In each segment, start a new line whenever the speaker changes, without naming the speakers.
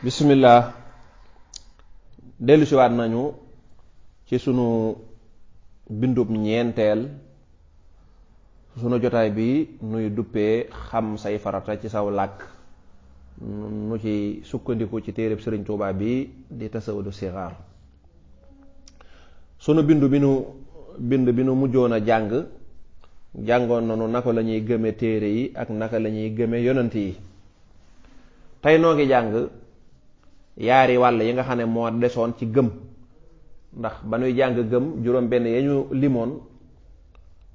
bismillah dellu siwaat nañu ci sunu bindub ñeenteel sunu jotaay bi nuy duppee xam say farata ci saw làkk nu ci sukkandiku ci téereb Sëriñ Tuubaa bi di tasawudu sixaar sunu bind bi nu mujjoon a jàngoon nanu naka la ñuy gëme téere yi ak naka la ñuy gëme yonent yi tey noo ngi jàng yaari wàll yi nga xam ne moo desoon ci gëm ndax ba nuy jàng gëm juróom benn ya ñu limoon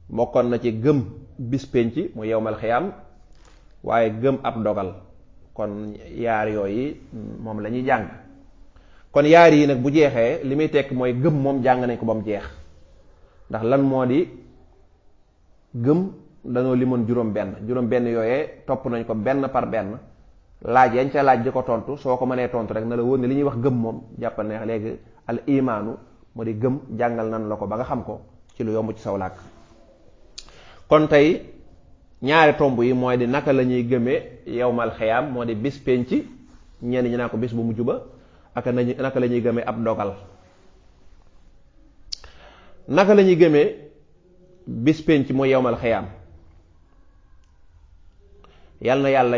bokkoon na ci gëm bis pénc mu yowmal xiyaam waaye gëm ab dogal kon yaar yooyu moom la ñuy jàng kon yaar yi nag bu jeexee li muy tekk mooy gëm moom jàng nañ ko ba mu jeex ndax lan moo di gëm dañoo limoon juróom benn yooyee topp nañ ko benn par benn laaj yañ ca laaj di ko tontu soo ko mënee tontu rek na la wóor ne li ñuy wax gëm moom jàppal ne léegi al imaanu moo di gëm jàngal nan la ko ba nga xam ko ci lu yomb ci saw làkk kon tey ñaari tomb yi mooy di naka la ñuy gëmee yowmal xiyaam moo di bis penc ñenn ñi naa ko bis bu mujj ba ak naka la ñuy gëmee ab dogal naka la ñuy gëmee bis penc mooy yowmal xiyaam yal na yàlla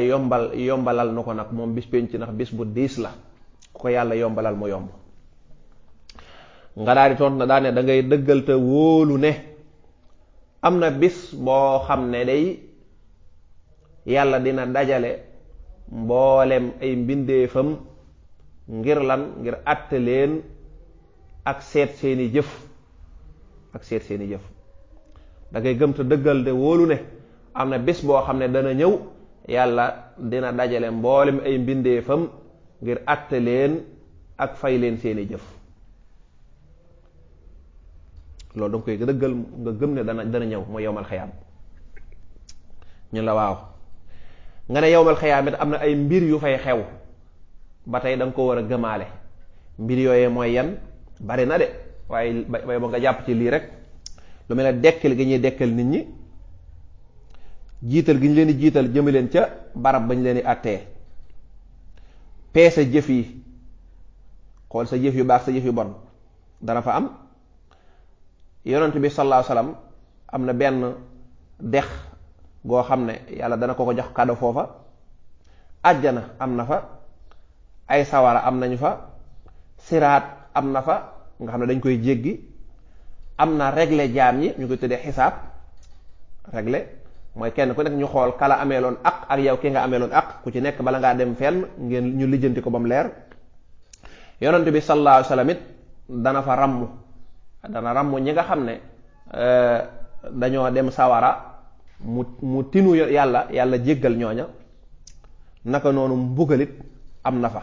yombalal nu ko nag moom bis penc ndax bis bu diis la ku ko yàlla yombalal mu yomb nga daal di tontu na daane da ngay dëggal te wóolu ne am na bis boo xam ne day yàlla dina dajale mboolem ay mbindeefam ngir lan ngir àtte leen ak seet seeni jëf da ngay gëm te dëggal te wóolu ne am na bis boo xam ne dana ñëw yàlla dina dajale mboolem ay mbindeefam ngir àtte leen ak fay leen seeni jëf loolu danga koy dëggal nga gëm ne dana ñëw mooy yowmal xiyaam ñu la waaw nga ne yowmal xiyaam it am na ay mbir yu fay xew ba tey danga ko war a gëmaale mbir yooyee mooy yan bari na de waaye bay ba nga jàpp ci lii rek lu mel ne dekkal gi ñuy dekkal nit ñi jiital gi ñu leen di jiital jëme leen ca barab ba ñu leen di àttee peese jëf yi xool sa jëf yu baax sa jëf yu bon dana fa am yonent bi sallallahu alayhi wasallam am na benn dex goo xam ne yàlla dana ko jox kàddu foofa àjjana am na fa ay sawara am nañu fa siraat am na fa nga xam ne dañ koy jéggi am na régler jaam ñi ñu koy tuddee xisaab régler mooy kenn ku nekk ñu xool kala ameeloon ak yow ki nga ameeloon ak ku ci nekk bala ngaa dem fenn ngeen ñu lijjanti ko ba mu leer yonent bi sallallahu alayhi wasallam it dana fa dana ràmm ñi nga xam ne dañoo dem sawara mu tinu yàlla jéggal ñooña naka noonu mbugalit am na fa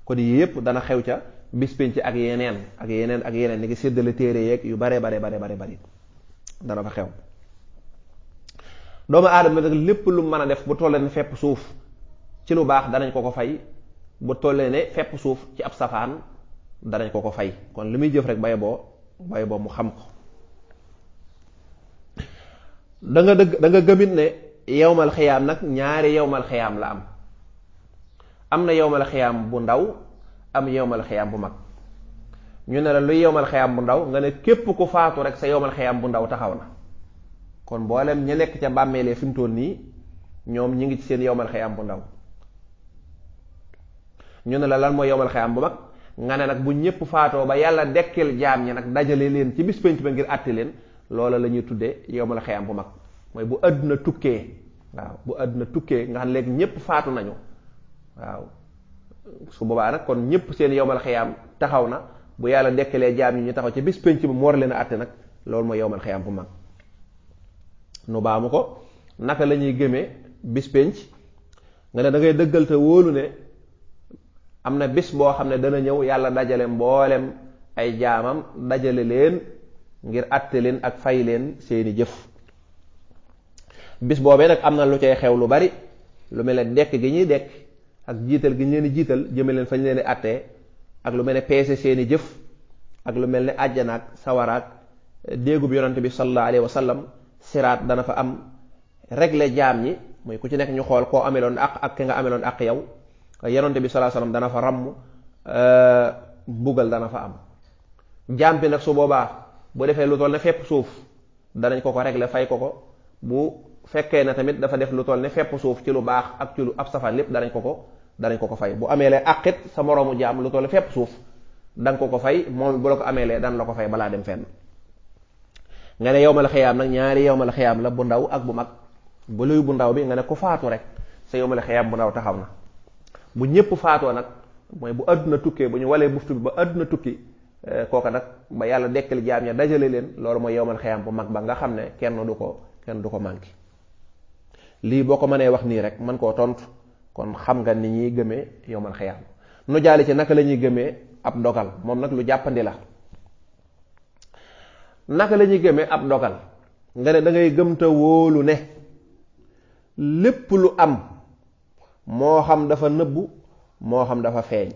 kon yii yépp dana xew ca bis penc ak yeneen ni ngi séddale téere yeeg yu bare dana fa xew doomu aadama nag lépp lu mën a def bu tollee ne fepp suuf ci lu baax danañ ko fay bu tollee ne fepp suuf ci ab safaan danañ ko fay kon li muy jëf rek bay boo mu xam ko da nga gëmit ne yowmal xiyaam nag ñaari yowmal xiyaam la am na yowmal xiyaam bu ndaw am yowmal xiyaam bu mag ñu ne la luy yowmal xiyaam bu ndaw nga ne képp ku faatu rek sa yowmal xiyaam bu ndaw taxaw na kon mboolem ña nekk ca bàmmeelee fi mu toll nii ñoom ñi ngi ci seen yowmal xiyaam bu ndaw ñu ne la lan mooy yowmal xiyaam bu mag nga ne nag bu ñëpp faatoo ba yàlla dekkil jaam ñi nag dajale leen ci bis penc ba ngir àtte leen loola la ñuy tuddee yowmal xiyaam bu mag mooy bu àdduna tukkee nga xam ne léegi ñëpp faatu nañu waaw su boobaa nag kon ñëpp seen yowmal xiyaam taxaw na bu yàlla dekkilee jaam ñi ñu taxaw ci bis penc ba mu war leen a àtte nag loolu mooy yowmal xiyaam bu mag nu baamu ko naka la ñuy gëmee bis penc nga ne da ngay dëggal te wóolu ne am na bis boo xam ne dana ñëw yàlla dajale mboolem ay jaamam dajale leen ngir àtte leen ak fay leen seeni jëf bis boobee nag am na lu cay xew lu bari lu mel ne dekk gi ñuy dekk ak jiital gi ñu leen di jiital jëme leen fañ leen di àttee ak lu mel ne peese seeni jëf ak lu mel ne àjjanaak sawaraak déegub yonante bi sallallahu alayhi wa sallam siraat dana fa am régler jaam ñi mooy ku ci nekk ñu xool koo ameloon ak ki nga ameloon ak yow yonante bi sallallahu alayhi wasallam dana fa ràmm mbugal dana fa am. jaam bi nag su boobaa bu defee lu toll ne fepp suuf danañ ko régler fay ko bu fekkee ne tamit dafa def lu toll ne fepp suuf ci lu baax ak ci lu ab safaan lépp danañ ko fay. bu amee lee àqit sa moroomu jaam lu toll ne fepp suuf danga ko fay, moom bu la ko amee lee dan la ko fay balaa dem fenn. nga ne yowmal xiyaam nag ñaari yowmal xiyaam la, bu ndaw ak bu mag. bu luy bu ndaw bi nga ne ku faatu rek sa yowmal xiyaam bu ndaw taxaw na. bu ñépp faatoo nag mooy bu àdduna tukkee, bu ñu walee buftu bi ba àdduna tukki, kooka nag ba yàlla dekkal jaam ña dajale leen, loolu mooy yowmal xiyaam bu mag ba nga xam ne kenn du ko manqué. lii boo ko mënee wax nii rek mën koo tontu kon xam nga ni ñuy gëmee yowmal xiyaam. nu jaali ci naka la ñuy gëmee ab dogal, moom nag lu jàppandi la. naka la ñuy gëmee ab dogal, nga ne da ngay gëm te wóolu ne lépp lu am moo xam dafa nëbbu moo xam dafa feeñ,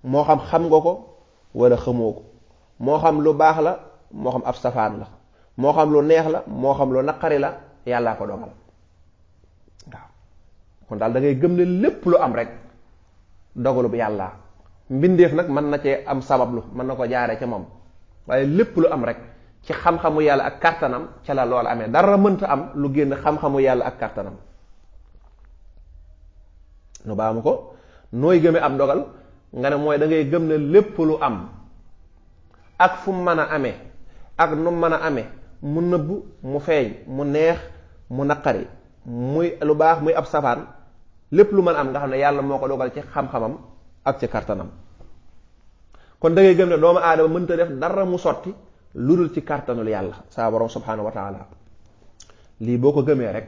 moo xam nga ko wala xamoo ko, moo xam lu baax la moo xam ab safaan la, moo xam lu neex la moo xam lu naqari la, yàllaa ko dogal. waaw kon daal da ngay gëm ne lépp lu am rek dogalu bu yàlla. mbindeef nag mën na cee am sabablu, mën na ko jaaree ca moom, waaye lépp lu am rek ci xam-xamu yàlla ak kàttanam ca la loolu amee. dara mënta am lu génn xam-xamu yàlla ak kàttanam. nu baamu ko, nooy gëmee ab dogal nga ne mooy da ngay gëm ne lépp lu am ak fu mu mën a amee ak nu mu mën a amee, mu nëbbu mu feeñ mu neex mu naqari, muy lu baax muy ab safaan, lépp lu mën am nga xam ne yàlla moo ko dogal ci xam-xamam ak ci kàttanam. kon da ngay gëm ne doomu aadama mënta def dara mu sotti lu dul ci kàttanul yàlla saa borom subhanahu wa taala. lii boo ko gëmee rek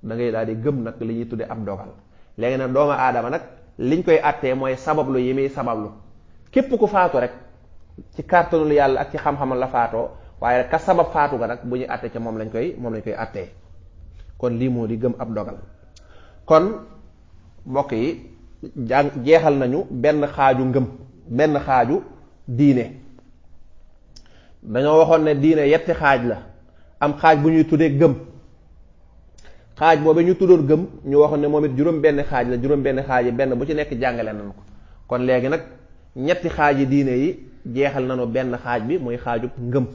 da ngay daal di gëm nag li ñuy tuddee ab dogal. léegi nag doomu aadama nag liñ koy attee mooy sabablu yi muy sabablu. képp ku faatu rek ci kàttanul yàlla ak ci xam-xamam la faatoo, waaye ka sabab faatu ga nag bu ñuy attee ca moom lañ koy attee. kon lii moo di gëm ab dogal. kon mbokk yi jeexal nañu benn xaaju ngëm, benn xaaju diine. dañoo waxoon ne diine yetti xaaj la, am xaaj bu ñuy tuddee gëm. xaaj boobu ñu tuddoon gëm ñu waxoon ne moom it juróom benn xaaj la, juróom benn xaaj yi benn bu ci nekk jàngale nañu ko. kon léegi nag ñetti xaaji diine yi jeexal nañu benn xaaj bi muy xaajub ngëm,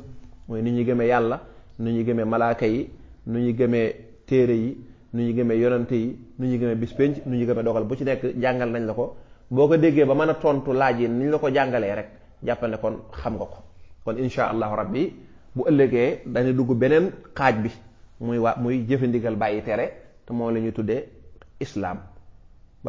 mooy ni ñuy gëmee yàlla, nu ñuy gëmee malaaka yi, nu ñuy gëmee téere yi, nu ñuy gëmee yonante yi, nu ñuy gëmee bis penc, nu ñuy gëmee dogal. bu ci nekk jàngal nañ la ko. boo ko déggee ba mën a tontu laaj yi ni ñu la ko jàngalee rek jàppal ne kon xam nga ko. kon insha allahu rabbi bu ëllëgee dañu dugg beneen xaaj bi muy jëfe ndigal bàyyi tere te moom la ñuy tuddee islaam.